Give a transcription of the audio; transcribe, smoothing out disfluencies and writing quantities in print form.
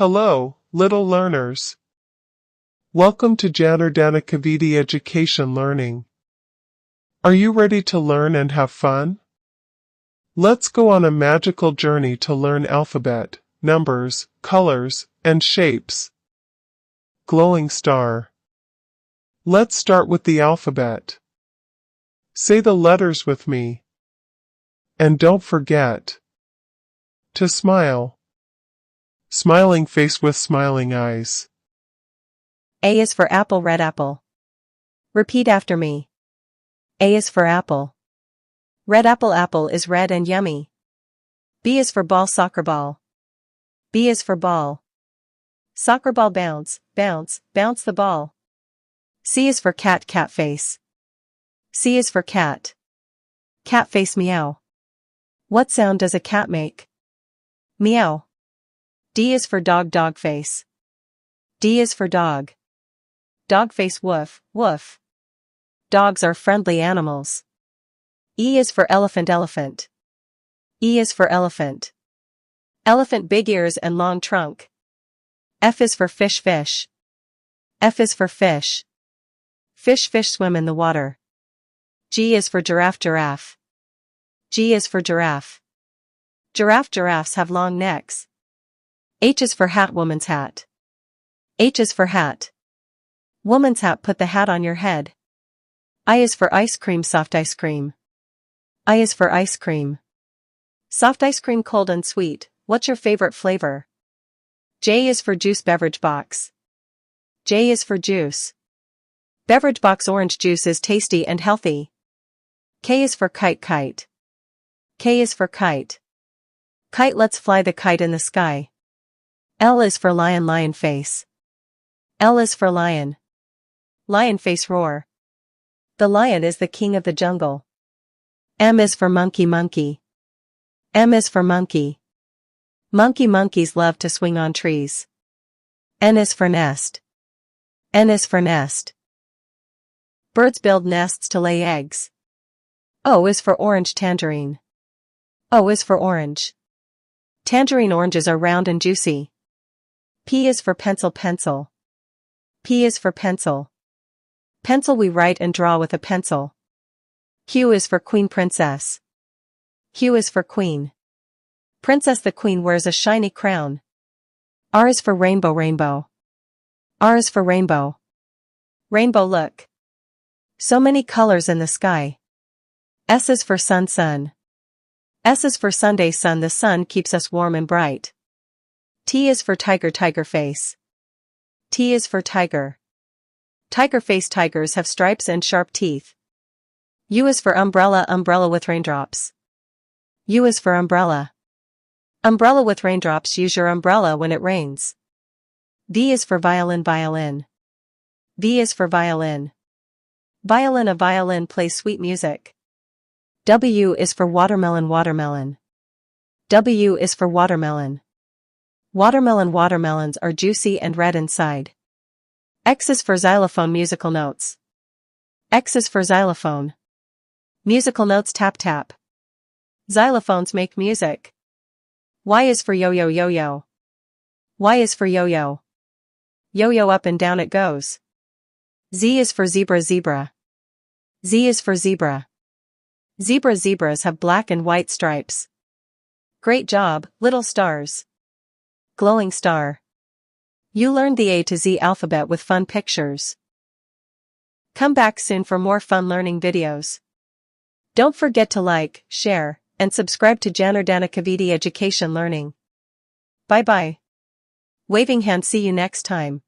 Hello, little learners. Welcome to Janardana Kaviti Education Learning. Are you ready to learn and have fun? Let's go on a magical journey to learn alphabet, numbers, colors, and shapes. Glowing star. Let's start with the alphabet. Say the letters with me. And don't forget to smile. Smiling face with smiling eyes. A is for apple, red apple. Repeat after me. A is for apple. Red apple, apple is red and yummy. B is for ball, soccer ball. B is for ball. Soccer ball, bounce, bounce, bounce the ball. C is for cat, cat face. C is for cat. Cat face, meow. What sound does a cat make? Meow. D is for dog, dog face. D is for dog. Dog face, woof, woof. Dogs are friendly animals. E is for elephant, elephant. E is for elephant. Elephant, big ears and long trunk. F is for fish, fish. F is for fish. Fish, fish swim in the water. G is for giraffe, giraffe. G is for giraffe. Giraffe, giraffes have long necks. H is for hat, woman's hat. H is for hat. Woman's hat, put the hat on your head. I is for ice cream, soft ice cream. I is for ice cream. Soft ice cream, cold and sweet. What's your favorite flavor? J is for juice, beverage box. J is for juice. Beverage box, orange juice is tasty and healthy. K is for kite, kite. K is for kite. Kite, let's fly the kite in the sky. L is for lion, lion face. L is for lion. Lion face, roar. The lion is the king of the jungle. M is for monkey, monkey. M is for monkey. Monkey, monkeys love to swing on trees. N is for nest. N is for nest. Birds build nests to lay eggs. O is for orange, tangerine. O is for orange. Tangerine oranges are round and juicy. P is for pencil, pencil. P is for pencil. Pencil, we write and draw with a pencil. Q is for queen, princess. Q is for queen. Princess, the queen wears a shiny crown. R is for rainbow, rainbow. R is for rainbow. Rainbow, look. So many colors in the sky. S is for sun, sun. S is for Sunday, sun, the sun keeps us warm and bright. T is for tiger, tiger face. T is for tiger. Tiger face, tigers have stripes and sharp teeth. U is for umbrella, umbrella with raindrops. U is for umbrella. Umbrella with raindrops, use your umbrella when it rains. V is for violin, violin. V is for violin. Violin, a violin plays sweet music. W is for watermelon, watermelon. W is for watermelon. Watermelon, watermelons are juicy and red inside. X is for xylophone, musical notes. X is for xylophone. Musical notes, tap tap. Xylophones make music. Y is for yo-yo, yo-yo. Y is for yo-yo. Yo-yo, up and down it goes. Z is for zebra, zebra. Z is for zebra. Zebra, zebras have black and white stripes. Great job, little stars. Glowing star. You learned the A to Z alphabet with fun pictures. Come back soon for more fun learning videos. Don't forget to like, share, and subscribe to Janardana Kaviti Education Learning. Bye bye. Waving hand, see you next time.